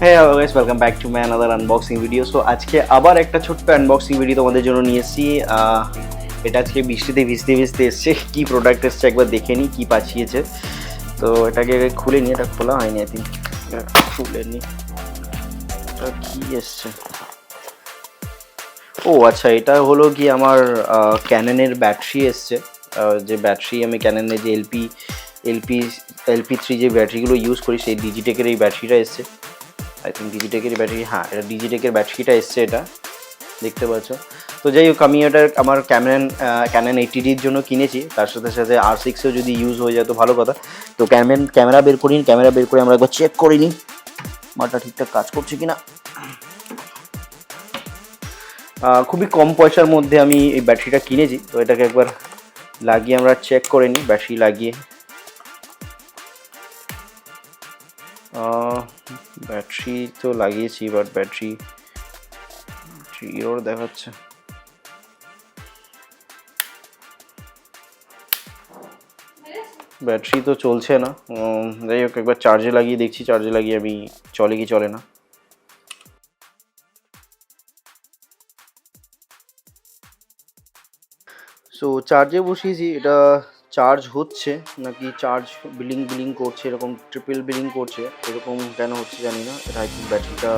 হ্যাঁ guys, welcome back to my another unboxing video. So আজকে আবার একটা ছোট্ট আনবক্সিং ভিডিও তোমাদের জন্য নিয়ে এসেছি। এটা আজকে বৃষ্টিতে ভিজতে ভিজতে এসছে। কি প্রোডাক্ট এসছে একবার দেখে নিই কী পাঠিয়েছে। তো এটাকে খুলে নিই, এটা খোলা হয়নি, আই থিঙ্ক খুলে নিই। এটা কী এসছে? ও আচ্ছা, এটা হলো কি আমার ক্যাননের ব্যাটারি এসছে। যে ব্যাটারি আমি ক্যাননের যে এলপি 3 যে ব্যাটারিগুলো ইউজ করি, সেই ডিজিটেকের এই ব্যাটারিটা এসছে। আই থিঙ্ক ডিজিটেকের ব্যাটারি, হ্যাঁ এটা ডিজিটেকের ব্যাটারিটা এসছে, এটা দেখতে পাচ্ছ। তো যাই হোক, আমি এটা আমার ক্যানন 80ডির জন্য কিনেছি। তার সাথে সাথে R6এও যদি ইউজ হয়ে যায় তো ভালো কথা। তো ক্যামেরা বের করি, ক্যামেরা বের করে আমরা একবার চেক করে নিই মালটা ঠিকঠাক কাজ করছে কিনা। খুবই কম পয়সার মধ্যে আমি এই ব্যাটারিটা কিনেছি, তো এটাকে একবার লাগিয়ে আমরা চেক করে নিই। ব্যাটারি লাগিয়ে ব্যাটারি তো লাগিয়েছি, বাট ব্যাটারি এরর দেখাচ্ছে। ব্যাটারি তো চলছে না। যাই হোক, একবার চার্জে লাগিয়ে দেখছি, চার্জে লাগিয়ে আমি চলে কি চলে না। সো চার্জে বসিয়েছি, এটা চার্জ হচ্ছে নাকি চার্জ বিলিং করছে, এরকম ট্রিপল বিলিং করছে, এরকম কেন হচ্ছে জানি না। এটা আই থিঙ্ক ব্যাটারিটা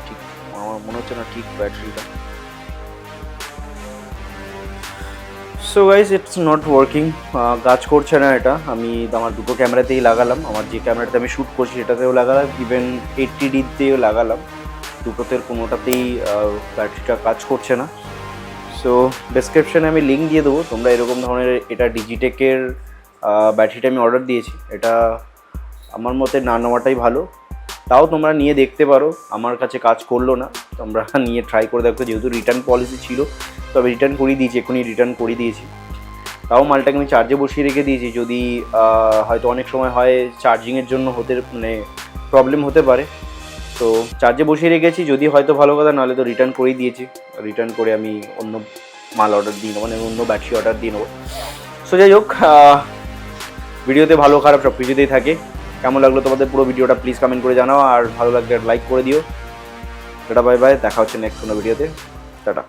ঠিক, আমার মনে হচ্ছে না ঠিক ব্যাটারিটা। So guys, it's not working, কাজ করছে না এটা। আমি আমার দুটো ক্যামেরাতেই লাগালাম, আমার যে ক্যামেরাতে আমি শ্যুট করছি সেটাতেও লাগালাম, ইভেন 80ডিতেও লাগালাম, দুটোতে কোনোটাতেই ব্যাটারিটা কাজ করছে না। সো ডেসক্রিপশানে আমি লিঙ্ক দিয়ে দেবো, তোমরা এরকম ধরনের, এটা ডিজিটেকের ব্যাটারিটা আমি অর্ডার দিয়েছি। এটা আমার মতে না নেওয়াটাই ভালো, তাও তোমরা নিয়ে দেখতে পারো। আমার কাছে কাজ করলো না, তোমরা নিয়ে ট্রাই করে দেখো। যেহেতু রিটার্ন পলিসি ছিল, তবে রিটার্ন করিয়ে দিয়েছি, এখনই রিটার্ন করে দিয়েছি। তাও মালটাকে আমি চার্জে বসিয়ে রেখে দিয়েছি, যদি হয়তো অনেক সময় হয় চার্জিংয়ের জন্য মানে প্রবলেম হতে পারে। তো চার্জে বসিয়ে রেখেছি, যদি হয়তো ভালো কথা, নাহলে তো রিটার্ন করেই দিয়েছি। রিটার্ন করে আমি অন্য মাল অর্ডার দিয়ে নেবো, মানে অন্য ব্যাটারি অর্ডার দিয়ে নেবো। সো যাই হোক, ভিডিওতে ভালো খারাপ সব কিছুতেই থাকে। কেমন লাগলো তোমাদের পুরো ভিডিওটা প্লিজ কমেন্ট করে জানাও, আর ভালো লাগলে লাইক করে দিও। টাটা, বাই বাই, দেখা হচ্ছে নেক্সট কোনো ভিডিওতে। টাটা।